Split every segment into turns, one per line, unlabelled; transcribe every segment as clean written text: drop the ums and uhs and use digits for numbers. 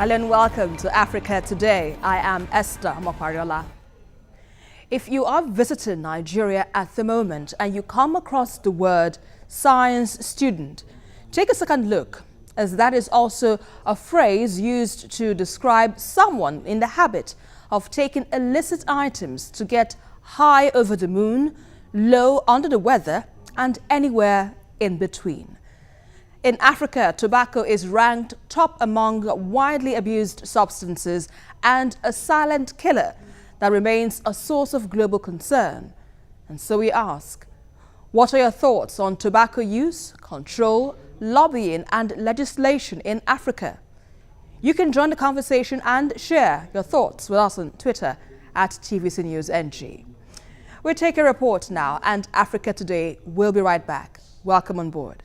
Hello and welcome to Africa Today. I am Esther Mopariola. If you are visiting Nigeria at the moment and you come across the word science student, take a second look, as that is also a phrase used to describe someone in the habit of taking illicit items to get high over the moon, low under the weather, and anywhere in between. In Africa, tobacco is ranked top among widely abused substances and a silent killer that remains a source of global concern. And so we ask, what are your thoughts on tobacco use, control, lobbying and legislation in Africa? You can join the conversation and share your thoughts with us on Twitter at TVC News NG. We'll take a report now, and Africa Today will be right back. Welcome on board.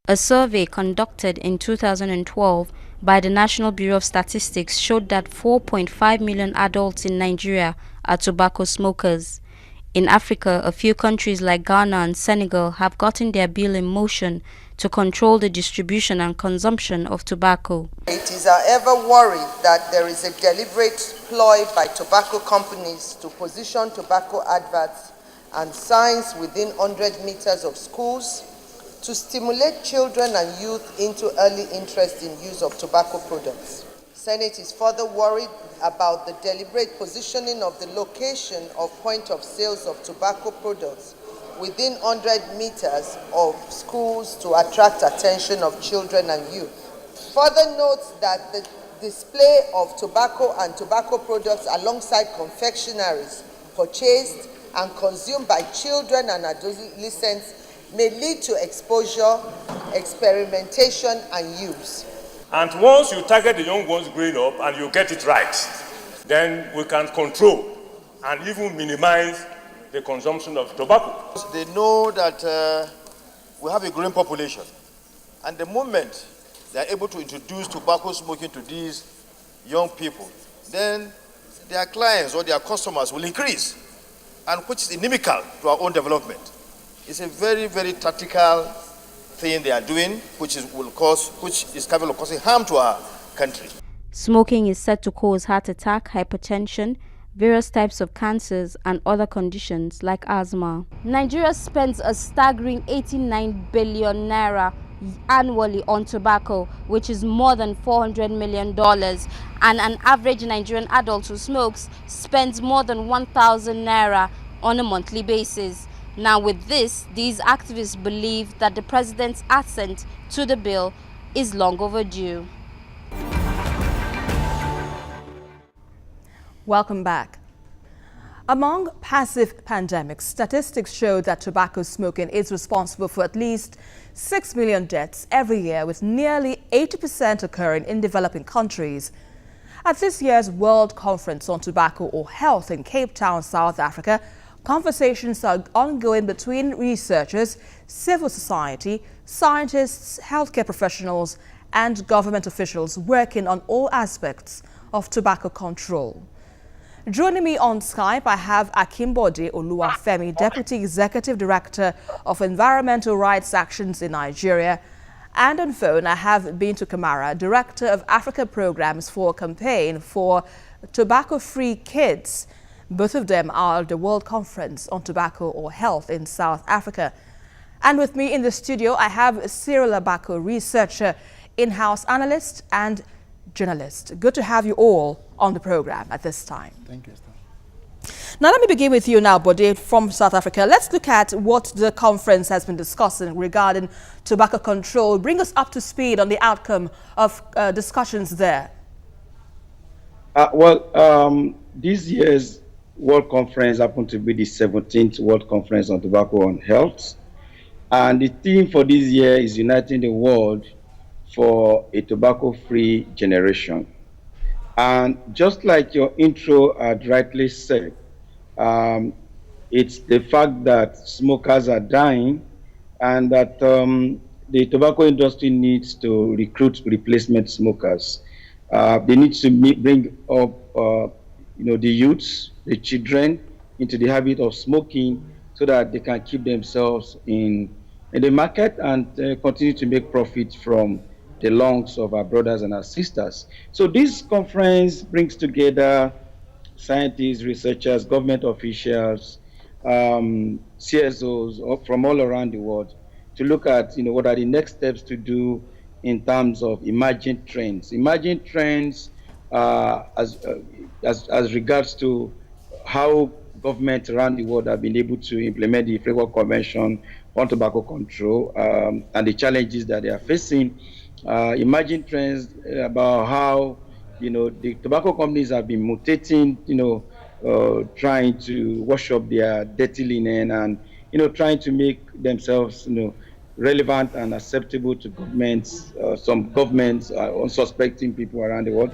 A survey conducted in 2012 by the National Bureau of Statistics showed that 4.5 million adults in Nigeria are tobacco smokers. In Africa, a few countries like Ghana and Senegal have gotten their bill in motion to control the distribution and consumption of tobacco.
It is however worried that there is a deliberate ploy by tobacco companies to position tobacco adverts and signs within 100 meters of schools to stimulate children and youth into early interest in use of tobacco products. Senate is further worried about the deliberate positioning of the location of point of sales of tobacco products within 100 meters of schools to attract attention of children and youth. Further notes that the display of tobacco and tobacco products alongside confectionaries purchased and consumed by children and adolescents may lead to exposure, experimentation, and use.
And once you target the young ones growing up and you get it right, then we can control and even minimize the consumption of tobacco.
They know that we have a growing population, and the moment they are able to introduce tobacco smoking to these young people, then their clients or their customers will increase, and which is inimical to our own development. It's a very, very tactical thing they are doing, which is capable of causing harm to our country.
Smoking is said to cause heart attack, hypertension, various types of cancers and other conditions like asthma. Nigeria spends a staggering 89 billion naira annually on tobacco, which is more than $400 million, and an average Nigerian adult who smokes spends more than 1,000 naira on a monthly basis. Now with this, these activists believe that the president's assent to the bill is long overdue.
Welcome back. Among passive pandemics, statistics show that tobacco smoking is responsible for at least 6 million deaths every year, with nearly 80% occurring in developing countries. At this year's World Conference on Tobacco or Health in Cape Town, South Africa, conversations are ongoing between researchers, civil society, scientists, healthcare professionals, and government officials working on all aspects of tobacco control. Joining me on Skype, I have Akimbode Oluwafemi, Deputy Executive Director of Environmental Rights Actions in Nigeria. And on phone, I have Bintu Kamara, Director of Africa Programs for a campaign for tobacco-free kids. Both of them are at the World Conference on Tobacco or Health in South Africa. And with me in the studio, I have Cyril Abako, researcher, in-house analyst and journalist. Good to have you all on the program at this time.
Thank you, Esther.
Now, let me begin with you now, Bode, from South Africa. Let's look at what the conference has been discussing regarding tobacco control. Bring us up to speed on the outcome of discussions there.
This year's World Conference happened to be the 17th World Conference on Tobacco and Health. And the theme for this year is Uniting the World for a Tobacco-Free Generation. And just like your intro had rightly said, it's the fact that smokers are dying and that the tobacco industry needs to recruit replacement smokers. They need to bring up the youths, the children, into the habit of smoking so that they can keep themselves in the market and continue to make profit from the lungs of our brothers and our sisters. So this conference brings together scientists, researchers, government officials, CSOs from all around the world to look at, what are the next steps to do in terms of emerging trends. Emerging trends as regards to how governments around the world have been able to implement the Framework Convention on Tobacco Control and the challenges that they are facing. Emerging trends about how the tobacco companies have been mutating, trying to wash up their dirty linen and trying to make themselves relevant and acceptable to governments. Some governments are unsuspecting people around the world.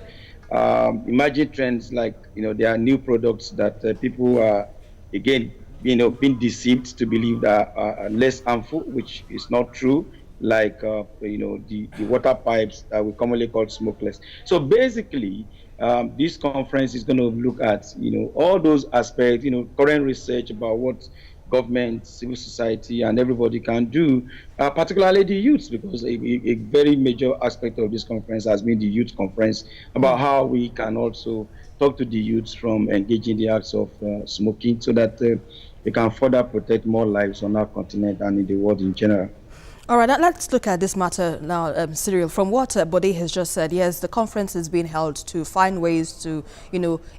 Emerging trends like there are new products that people are again being deceived to believe that are less harmful, which is not true, like the water pipes that we commonly call smokeless. So basically, this conference is going to look at all those aspects, current research about what government, civil society, and everybody can do, particularly the youths, because a very major aspect of this conference has been the youth conference, about how we can also talk to the youths from engaging the acts of smoking so that we can further protect more lives on our continent and in the world in general.
All right, now let's look at this matter now, Cyril. From what Bode has just said, yes, the conference is being held to find ways to,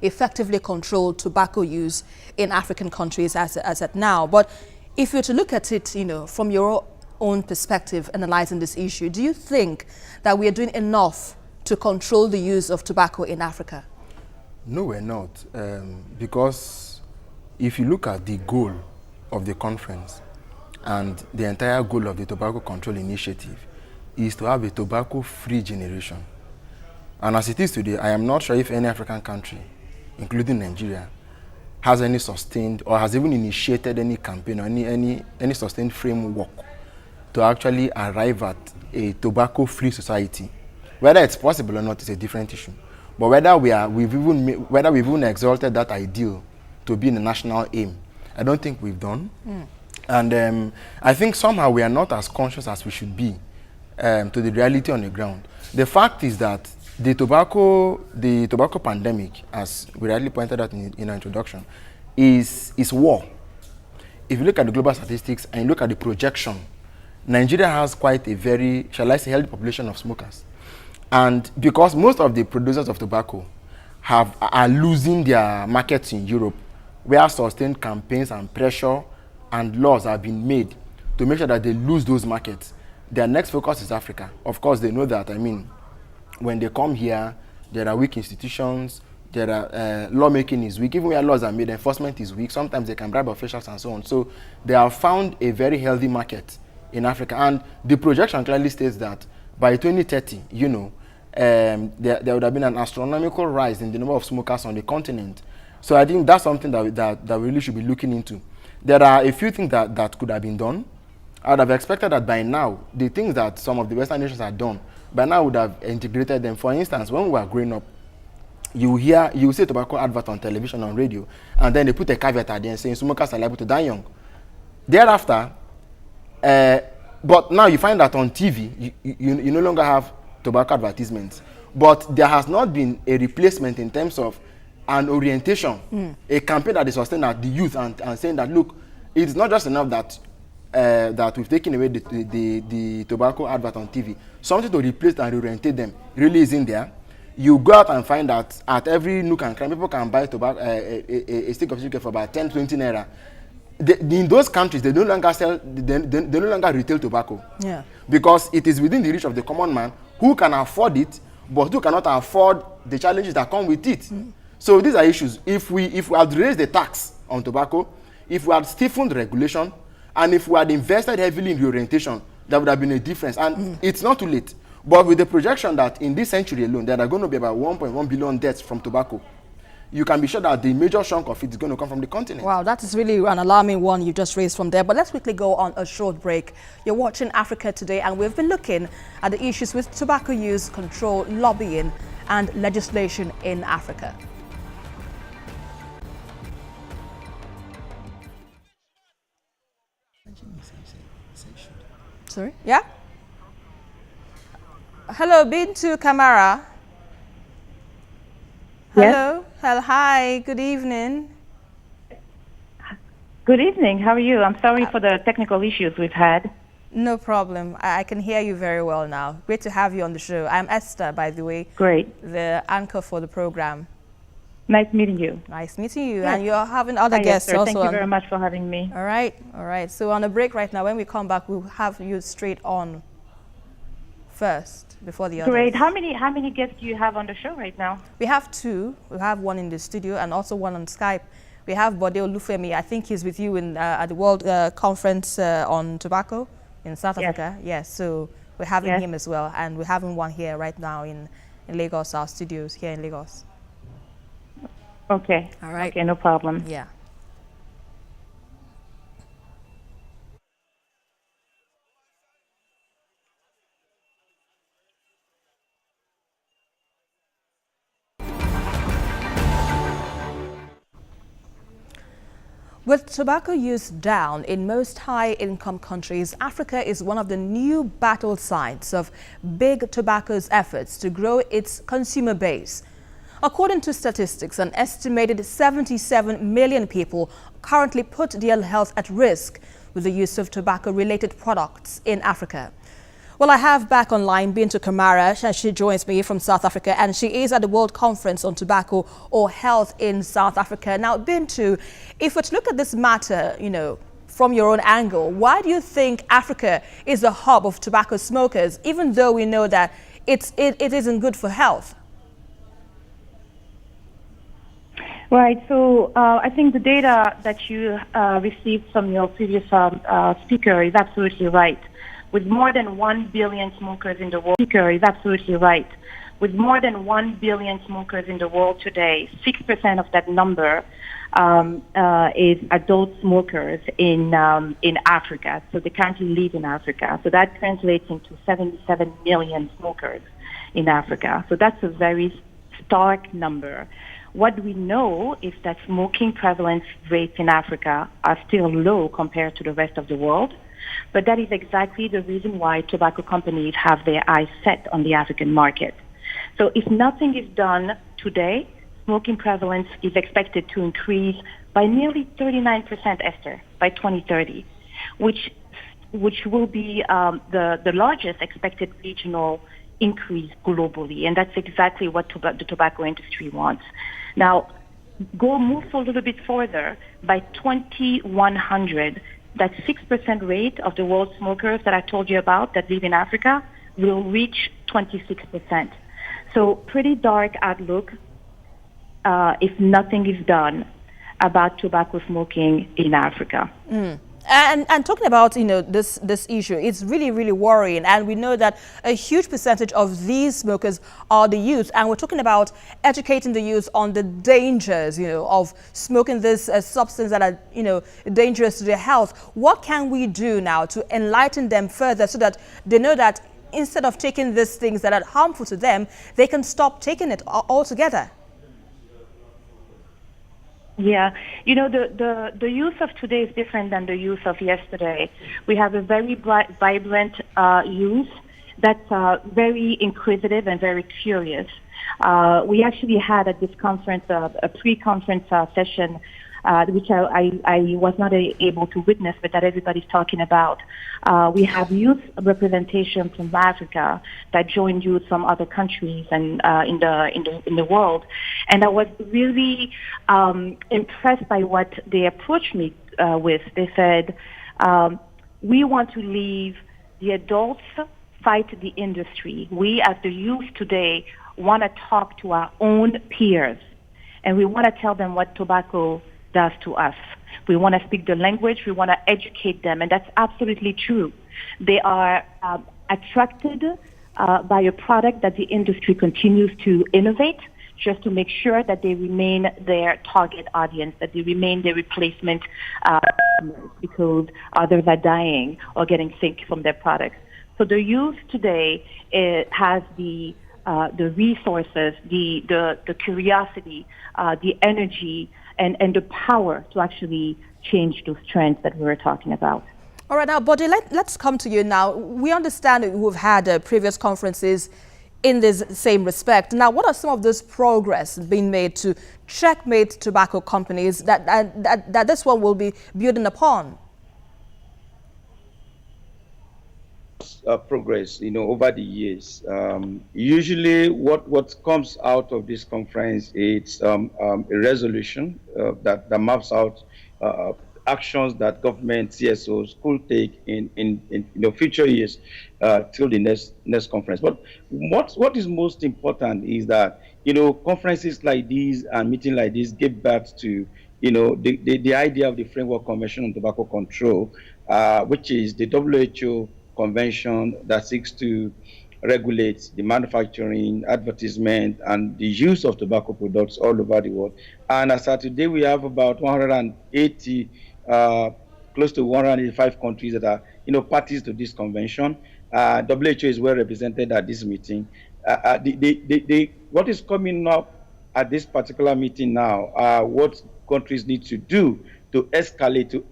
effectively control tobacco use in African countries as at now. But if you're to look at it, from your own perspective, analyzing this issue, do you think that we are doing enough to control the use of tobacco in Africa?
No, we're not, because if you look at the goal of the conference, and the entire goal of the Tobacco Control Initiative is to have a tobacco-free generation. And as it is today, I am not sure if any African country, including Nigeria, has any sustained or has even initiated any campaign or any sustained framework to actually arrive at a tobacco-free society. Whether it's possible or not is a different issue. But whether we've even exalted that ideal to be the national aim, I don't think we've done. And I think somehow we are not as conscious as we should be to the reality on the ground. The fact is that the tobacco pandemic, as we rightly pointed out in our introduction, is war. If you look at the global statistics and you look at the projection, Nigeria has quite a very, shall I say, healthy population of smokers. And because most of the producers of tobacco are losing their markets in Europe, where sustained campaigns and pressure and laws have been made to make sure that they lose those markets. Their next focus is Africa. Of course, they know that. I mean, when they come here, there are weak institutions, there are lawmaking is weak. Even where laws are made, enforcement is weak. Sometimes they can bribe officials and so on. So they have found a very healthy market in Africa. And the projection clearly states that by 2030, there would have been an astronomical rise in the number of smokers on the continent. So I think that's something that we really should be looking into. There are a few things that could have been done. I would have expected that by now, the things that some of the Western nations have done, by now would have integrated them. For instance, when we were growing up, you see tobacco advert on television, on radio, and then they put a caveat at the end saying smokers are liable to die young. Thereafter, but now you find that on TV, you no longer have tobacco advertisements. But there has not been a replacement in terms of an orientation, a campaign that is sustained at the youth and saying that, look, it's not just enough that we've taken away the tobacco advert on TV. Something to replace and reorientate them really is in there. You go out and find that at every nook and cranny, people can buy tobacco, a stick of cigarette for about 10, 20 naira. In those countries, they no longer sell, they no longer retail tobacco. Yeah. Because it is within the reach of the common man who can afford it, but who cannot afford the challenges that come with it. So these are issues. If we had raised the tax on tobacco, if we had stiffened regulation, and if we had invested heavily in reorientation, there would have been a difference. And it's not too late. But with the projection that in this century alone, there are going to be about 1.1 billion deaths from tobacco, you can be sure that the major chunk of it is going to come from the continent. Wow,
that is really an alarming one you just raised from there. But let's quickly go on a short break. You're watching Africa Today, and we've been looking at the issues with tobacco use, control, lobbying, and legislation in Africa. Sorry? Yeah? Hello, Bintu Kamara.
Yes.
Hello. Hello. Hi. Good evening.
Good evening. How are you? I'm sorry for the technical issues we've had.
No problem. I can hear you very well now. Great to have you on the show. I'm Esther, by the way.
Great.
The anchor for the program.
Nice meeting you.
Nice meeting you.
Yes.
And you're having other
Hi,
guests
Esther.
also.
Thank you very much for having me.
All right. All right. So on a break right now, when we come back, we'll have you straight on first before the others.
Great. How many guests do you have on the show right now?
We have two. We have one in the studio and also one on Skype. We have Bode Olufemi. I think he's with you in, at the World Conference on Tobacco in South Africa. Yes, so we're having him as well. And we're having one here right now in Lagos, our studios here in Lagos.
Okay.
All right.
Okay, no problem.
Yeah. With tobacco use down in most high-income countries, Africa is one of the new battle sites of big tobacco's efforts to grow its consumer base. According to statistics, an estimated 77 million people currently put their health at risk with the use of tobacco-related products in Africa. Well, I have back online Bintu Kamara, and she joins me from South Africa, and she is at the World Conference on Tobacco or Health in South Africa. Now, Bintu, if we're to look at this matter, you know, from your own angle, why do you think Africa is the hub of tobacco smokers, even though we know that it isn't good for health?
Right. So I think the data that you received from your previous speaker is absolutely right. With more than 1 billion smokers in the world, With more than 1 billion smokers in the world today, 6% of that number is adult smokers in Africa. So they currently live in Africa. So that translates into 77 million smokers in Africa. So that's a very stark number. What we know is that smoking prevalence rates in Africa are still low compared to the rest of the world. But that is exactly the reason why tobacco companies have their eyes set on the African market. So if nothing is done today, smoking prevalence is expected to increase by nearly 39%, Esther, by 2030, which will be the largest expected regional increase globally. And that's exactly what the tobacco industry wants. Now, move a little bit further. By 2100, that 6% rate of the world smokers that I told you about that live in Africa will reach 26%. So pretty dark outlook if nothing is done about tobacco smoking in Africa.
And talking about, you know, this issue, it's really, really worrying. And we know that a huge percentage of these smokers are the youth. And we're talking about educating the youth on the dangers, you know, of smoking this substance that are, you know, dangerous to their health. What can we do now to enlighten them further so that they know that instead of taking these things that are harmful to them, they can stop taking it altogether?
Yeah, you know, the youth of today is different than the youth of yesterday. We have a very vibrant youth that's very inquisitive and very curious. We actually had at this conference a pre-conference session which I was not able to witness, but that everybody's talking about. We have youth representation from Africa that joined youth from other countries and in the world, and I was really impressed by what they approached me with. They said, "We want to leave the adults fight the industry. We, as the youth today, want to talk to our own peers, and we want to tell them what tobacco does to us. We want to speak the language. We want to educate them." And that's absolutely true. They are attracted by a product that the industry continues to innovate just to make sure that they remain their target audience, that they remain their replacement because others are dying or getting sick from their products. So the youth today has the resources, the curiosity, the energy, and the power to actually change those trends that we were talking about.
All right, now, Bode, let's come to you now. We understand that we've had previous conferences in this same respect. Now, what are some of this progress being made to checkmate tobacco companies that this one will be building upon?
Progress, over the years. Usually what comes out of this conference is a resolution that maps out actions that government CSOs could take in future years till the next conference. But what is most important is that conferences like these and meetings like this give back to the idea of the Framework Convention on Tobacco Control, which is the WHO convention that seeks to regulate the manufacturing, advertisement, and the use of tobacco products all over the world. And as of today, we have about 180, close to 185 countries that are, parties to this convention. WHO is well represented at this meeting. What is coming up at this particular meeting now are what countries need to do to escalate, to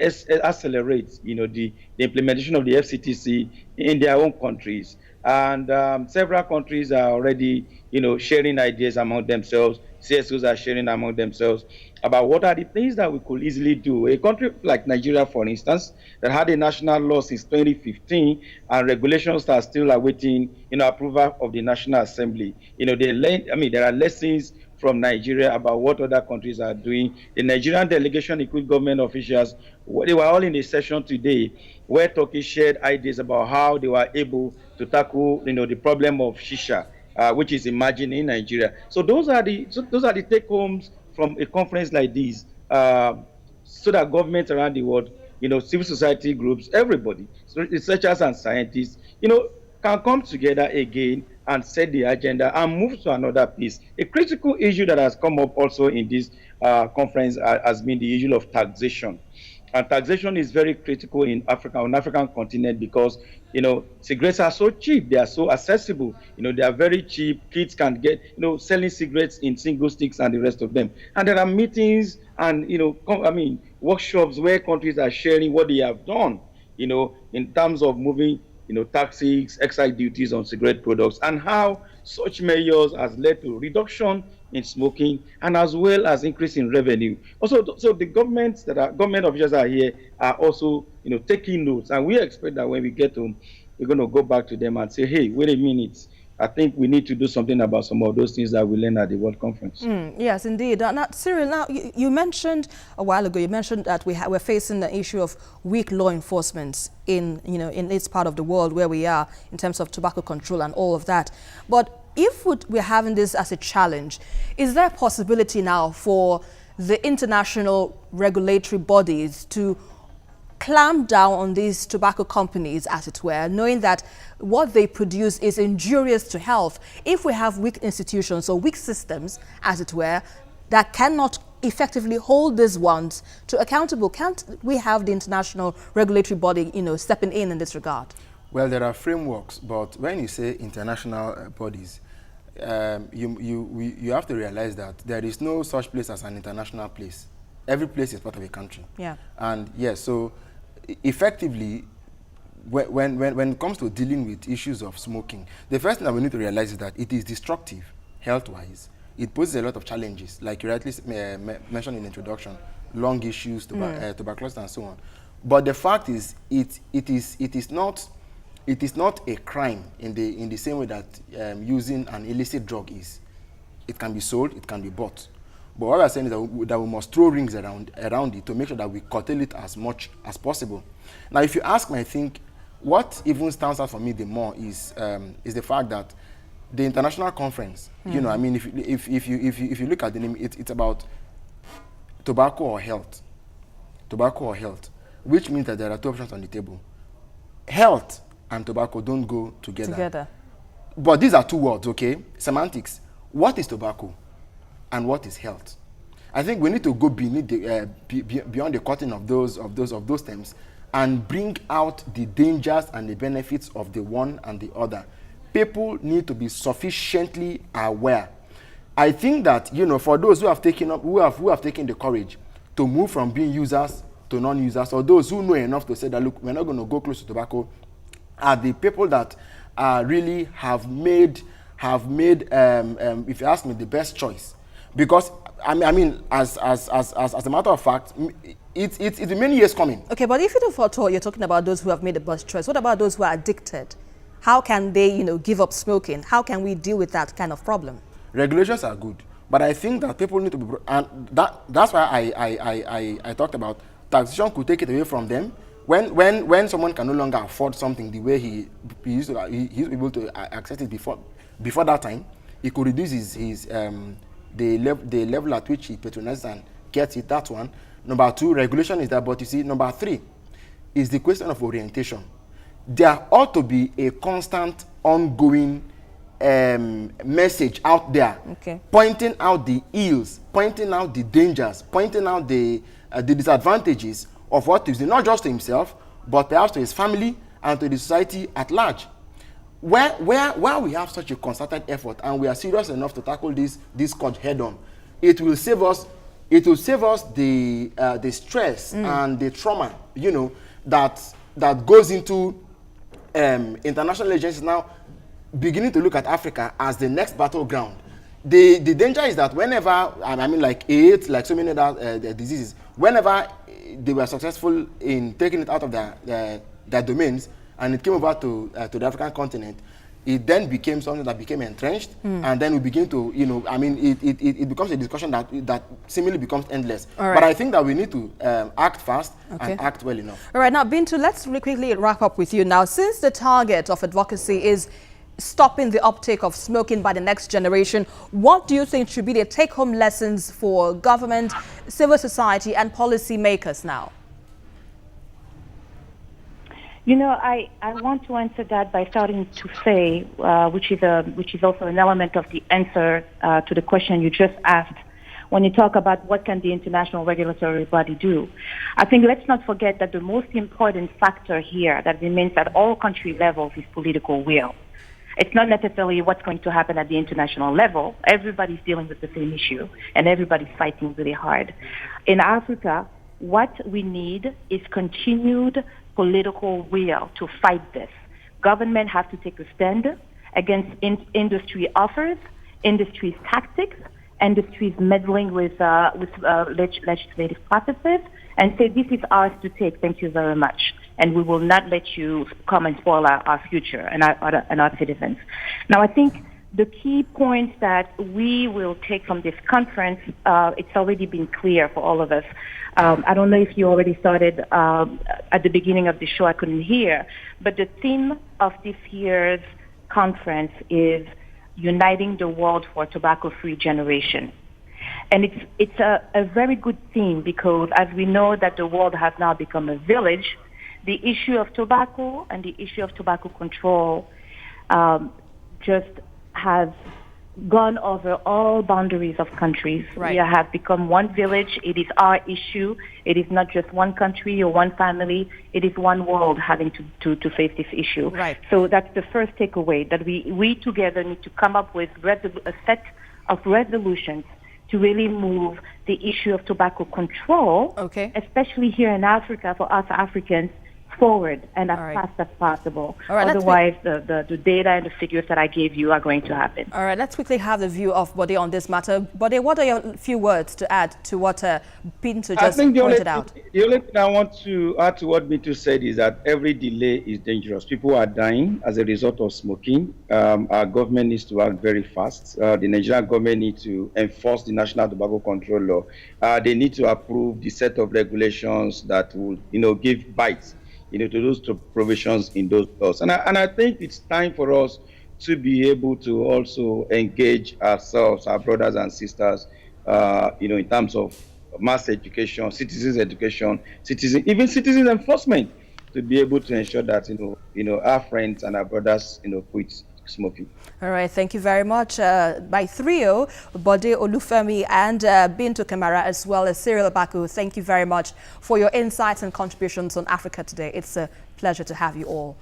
accelerate, the implementation of the FCTC in their own countries. And several countries are already, sharing ideas among themselves. CSOs are sharing among themselves about what are the things that we could easily do. A country like Nigeria, for instance, that had a national law since 2015, and regulations are still awaiting, approval of the National Assembly. There are lessons from Nigeria about what other countries are doing. The Nigerian delegation include government officials. They were all in a session today where Turkey shared ideas about how they were able to tackle, the problem of shisha, which is emerging in Nigeria. So those are the take homes from a conference like this, so that governments around the world, civil society groups, everybody, so researchers and scientists, can come together again and set the agenda and move to another piece. A critical issue that has come up also in this conference has been the issue of taxation. And taxation is very critical in Africa, on the African continent, because, cigarettes are so cheap. They are so accessible. They are very cheap. Kids can get, selling cigarettes in single sticks and the rest of them. And there are meetings and, workshops where countries are sharing what they have done, in terms of moving, taxes, excise duties on cigarette products, and how such measures has led to reduction in smoking and as well as increase in revenue. Also, so the government officials are here are also, taking notes, and we expect that when we get home, we're going to go back to them and say, hey, wait a minute. I think we need to do something about some of those things that we learned at the World Conference.
Yes, indeed. Now, Cyril, now you mentioned a while ago, that we're facing the issue of weak law enforcement in this part of the world where we are in terms of tobacco control and all of that. But if we're having this as a challenge, is there a possibility now for the international regulatory bodies to clamp down on these tobacco companies, as it were, knowing that what they produce is injurious to health? If we have weak institutions or weak systems, as it were, that cannot effectively hold these ones to accountable, can't we have the international regulatory body, stepping in this regard?
Well, there are frameworks, but when you say international bodies, you have to realize that there is no such place as an international place. Every place is part of a country. Yeah. And yes, so effectively, when it comes to dealing with issues of smoking, the first thing that we need to realize is that it is destructive health-wise. It poses a lot of challenges, like you rightly mentioned in the introduction, lung issues, tuberculosis, and so on. But the fact is, it is not a crime in the same way that using an illicit drug is. It can be sold, it can be bought. But what I'm saying is that we must throw rings around it to make sure that we curtail it as much as possible. Now, if you ask me, I think what even stands out for me the more is the fact that the international conference, if you look at the name, it's about tobacco or health. Tobacco or health, which means that there are two options on the table. Health and tobacco don't go together. But these are two words, okay? Semantics. What is tobacco and what is health? I think we need to go beyond the cutting of those terms and bring out the dangers and the benefits of the one and the other. People need to be sufficiently aware. I think that for those who have taken the courage to move from being users to non-users, or those who know enough to say that, look, we're not going to go close to tobacco, are the people that really have made, if you ask me, the best choice. Because, I mean, as a matter of fact, it's been many years coming.
Okay, but if you don't fall you're talking about those who have made the best choice. What about those who are addicted? How can they, give up smoking? How can we deal with that kind of problem?
Regulations are good, but I think that people need to be, and that's why I talked about taxation could take it away from them. When someone can no longer afford something the way he used to, he's able to access it before that time, he could reduce the level at which he patronizes and gets it. That's one. Number two, regulation is there, but you see, number three is the question of orientation. There ought to be a constant, ongoing message out there, pointing out the ills, pointing out the dangers, pointing out the disadvantages of what is not just to himself, but perhaps to his family and to the society at large. Where we have such a concerted effort and we are serious enough to tackle this scourge head on, it will save us. It will save us the stress and the trauma, that goes into international agencies now beginning to look at Africa as the next battleground. The danger is that whenever, I mean, like AIDS, like so many other diseases, whenever they were successful in taking it out of their domains and it came over to the African continent, it then became something that became entrenched, and then we begin to, it becomes a discussion that seemingly becomes endless.
Right.
But I think that we need to act fast and act well enough.
All right, now Bintu, let's really quickly wrap up with you now. Since the target of advocacy is stopping the uptake of smoking by the next generation, what do you think should be the take-home lessons for government, civil society, and policy makers now?
I want to answer that by starting to say, which is also an element of the answer to the question you just asked, when you talk about what can the international regulatory body do. I think let's not forget that the most important factor here that remains at all country levels is political will. It's not necessarily what's going to happen at the international level. Everybody's dealing with the same issue, and everybody's fighting really hard. In Africa, what we need is continued political will to fight this. Government have to take a stand against industry offers, industry's tactics, industry's meddling with legislative processes, and say, this is ours to take, thank you very much. And we will not let you come and spoil our future and our citizens. Now, I think the key points that we will take from this conference, it's already been clear for all of us. I don't know if you already started at the beginning of the show, I couldn't hear, but the theme of this year's conference is Uniting the World for a Tobacco-Free Generation. And it's a very good theme because as we know that the world has now become a village, the issue of tobacco and the issue of tobacco control just has gone over all boundaries of countries.
Right.
We have become one village. It is our issue. It is not just one country or one family. It is one world having to face this issue.
Right.
So that's the first takeaway, that we together need to come up with a set of resolutions to really move the issue of tobacco control, especially here in Africa, for us Africans, forward and as fast as possible. Otherwise, the data and the figures that I gave you are going to happen.
All right, let's quickly have the view of Bode on this matter. Bode, what are your few words to add to what Bintu just pointed out?
The only thing I want to add to what Bintu said is that every delay is dangerous. People are dying as a result of smoking. Our government needs to act very fast. The Nigerian government needs to enforce the National Tobacco Control Law. They need to approve the set of regulations that will, give bites to those provisions in those laws. And I think it's time for us to be able to also engage ourselves, our brothers and sisters, in terms of mass education, citizens education, even citizen enforcement, to be able to ensure that, our friends and our brothers, quit smoking.
All right, thank you very much. By trio, Bode Olufemi and Bintu Kamara, as well as Cyril Baku, thank you very much for your insights and contributions on Africa Today. It's a pleasure to have you all.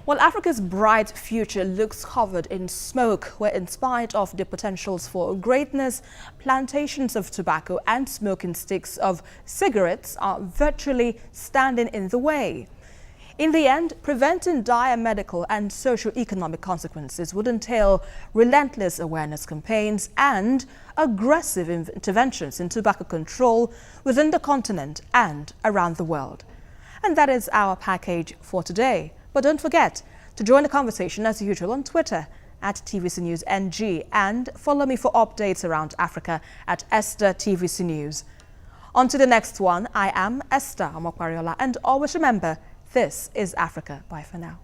Well, Africa's bright future looks covered in smoke, where in spite of the potentials for greatness, plantations of tobacco and smoking sticks of cigarettes are virtually standing in the way. In the end, preventing dire medical and socio-economic consequences would entail relentless awareness campaigns and aggressive interventions in tobacco control within the continent and around the world. And that is our package for today. But don't forget to join the conversation as usual on Twitter at TVC News NG and follow me for updates around Africa at Esther TVC News. On to the next one. I am Esther Omokwariola, and always remember, this is Africa. Bye for now.